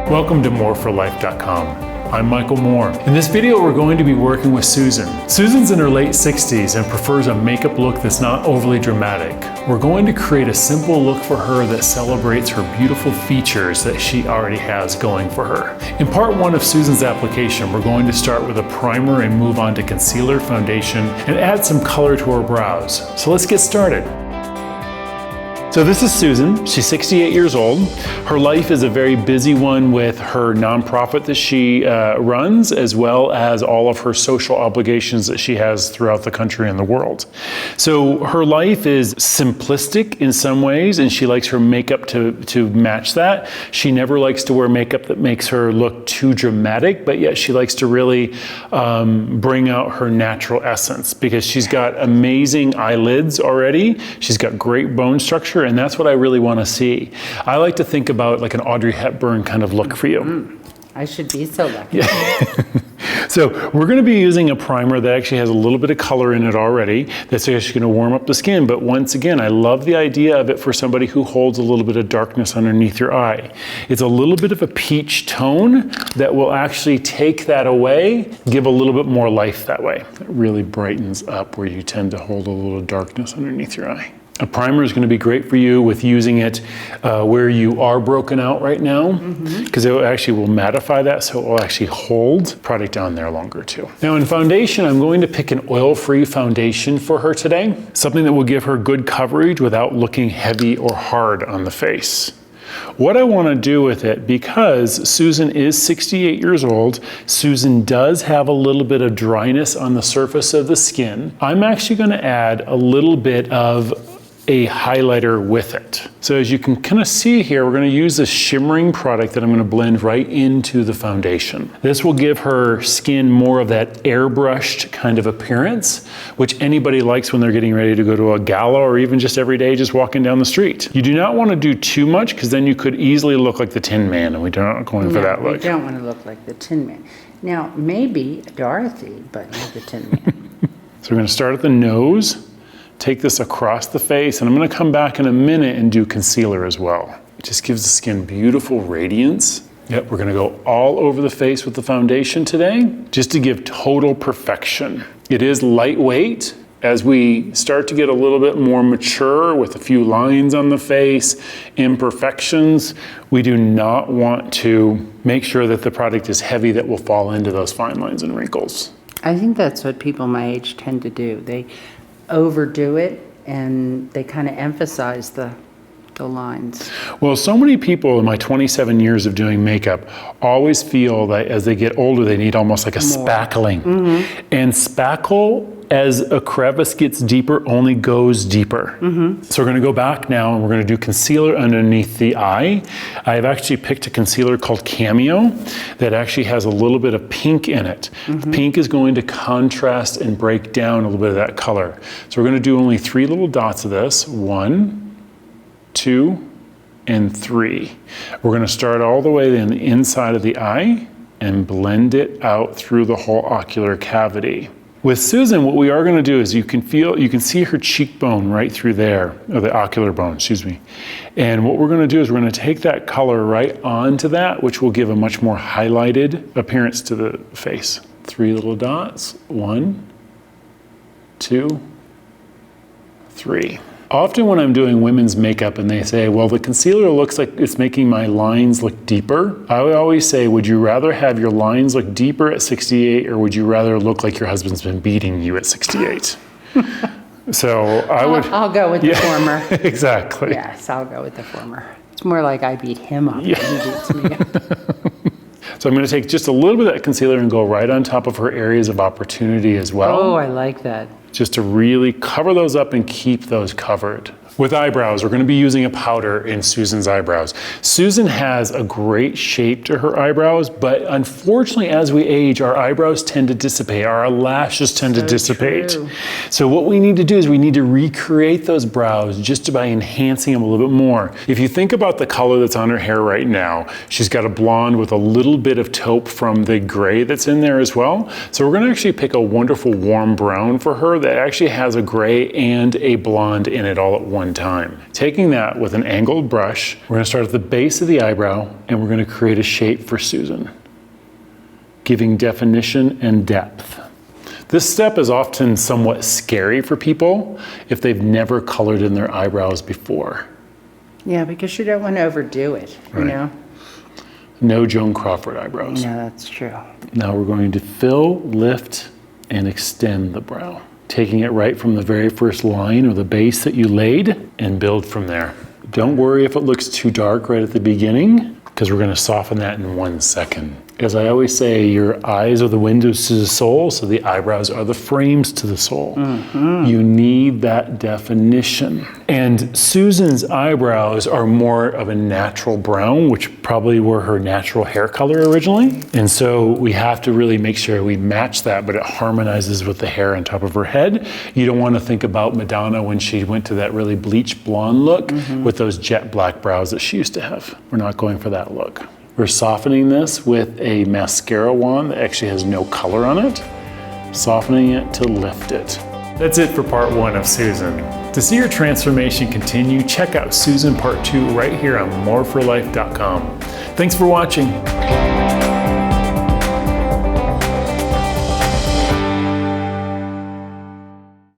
Welcome to moreforlife.com. I'm Michael Moore. In this video, we're going to be working with Susan. Susan's in her late 60s and prefers a makeup look that's not overly dramatic. We're going to create a simple look for her that celebrates her beautiful features that she already has going for her. In part one of Susan's application, we're going to start with a primer and move on to concealer, foundation, and add some color to her brows. So let's get started. So this is Susan. She's 68 years old. Her life is a very busy one with her nonprofit that she runs, as well as all of her social obligations that she has throughout the country and the world. So her life is simplistic in some ways, and she likes her makeup to match that. She never likes to wear makeup that makes her look too dramatic, but yet she likes to really bring out her natural essence, because she's got amazing eyelids already. She's got great bone structure, and that's what I really want to see. I like to think about like an Audrey Hepburn kind of look for you. I should be so lucky. Yeah. So we're going to be using a primer that actually has a little bit of color in it already. That's actually going to warm up the skin. But once again, I love the idea of it for somebody who holds a little bit of darkness underneath your eye. It's a little bit of a peach tone that will actually take that away, give a little bit more life that way. It really brightens up where you tend to hold a little darkness underneath your eye. A primer is going to be great for you with using it where you are broken out right now, because it actually will mattify that, so it will actually hold product down there longer too. Now in foundation, I'm going to pick an oil-free foundation for her today, something that will give her good coverage without looking heavy or hard on the face. What I want to do with it, because Susan is 68 years old, Susan does have a little bit of dryness on the surface of the skin, I'm actually going to add a little bit of a highlighter with it. So as you can kind of see here, we're going to use this shimmering product that I'm going to blend right into the foundation. This will give her skin more of that airbrushed kind of appearance, which anybody likes when they're getting ready to go to a gala, or even just every day just walking down the street. You do not want to do too much, because then you could easily look like the Tin Man, and we're not going for that look. We don't want to look like the Tin Man. Now, maybe Dorothy, but not the Tin Man. So we're going to start at the nose, take this across the face, and I'm going to come back in a minute and do concealer as well. It just gives the skin beautiful radiance. Yep, we're going to go all over the face with the foundation today, just to give total perfection. It is lightweight. As we start to get a little bit more mature with a few lines on the face, imperfections, we do not want to make sure that the product is heavy that will fall into those fine lines and wrinkles. I think that's what people my age tend to do. They overdo it, and they kind of emphasize the lines. Well, so many people in my 27 years of doing makeup always feel that as they get older, they need almost like a spackling. And spackle, as a crevice gets deeper, only goes deeper. So we're going to go back now, and we're going to do concealer underneath the eye. I've actually picked a concealer called Cameo that actually has a little bit of pink in it. The pink is going to contrast and break down a little bit of that color. So we're going to do only 3 little dots of this. 1, 2, and 3. We're going to start all the way in the inside of the eye and blend it out through the whole ocular cavity. With Susan, what we are going to do is you can see her cheekbone right through there, or the ocular bone, excuse me. And what we're going to do is we're going to take that color right onto that, which will give a much more highlighted appearance to the face. 3 little dots. 1, 2, 3. Often when I'm doing women's makeup and they say, well, the concealer looks like it's making my lines look deeper, I would always say, would you rather have your lines look deeper at 68, or would you rather look like your husband's been beating you at 68? So I would... I'll go with the former. Exactly. Yes, I'll go with the former. It's more like I beat him up than he beats me up. So I'm going to take just a little bit of that concealer and go right on top of her areas of opportunity as well. Oh, I like that. Just to really cover those up and keep those covered. With eyebrows, we're going to be using a powder in Susan's eyebrows. Susan has a great shape to her eyebrows, but unfortunately, as we age, our eyebrows tend to dissipate. Our lashes tend to dissipate. True. So what we need to do is we need to recreate those brows just by enhancing them a little bit more. If you think about the color that's on her hair right now, she's got a blonde with a little bit of taupe from the gray that's in there as well. So we're going to actually pick a wonderful warm brown for her that actually has a gray and a blonde in it all at one one time. Taking that with an angled brush, we're gonna start at the base of the eyebrow and we're gonna create a shape for Susan, giving definition and depth. This step is often somewhat scary for people if they've never colored in their eyebrows before. Yeah, because you don't want to overdo it, you Right. know? No Joan Crawford eyebrows. No, that's true. Now we're going to fill, lift, and extend the brow, taking it right from the very first line or the base that you laid and build from there. Don't worry if it looks too dark right at the beginning, because we're going to soften that in 1 second. As I always say, your eyes are the windows to the soul, so the eyebrows are the frames to the soul. You need that definition. And Susan's eyebrows are more of a natural brown, which probably were her natural hair color originally. And so we have to really make sure we match that, but it harmonizes with the hair on top of her head. You don't want to think about Madonna when she went to that really bleach blonde look with those jet black brows that she used to have. We're not going for that look. We're softening this with a mascara wand that actually has no color on it, softening it to lift it. That's it for part 1 of Susan. To see your transformation continue, check out Susan part 2 right here on moreforlife.com. Thanks for watching.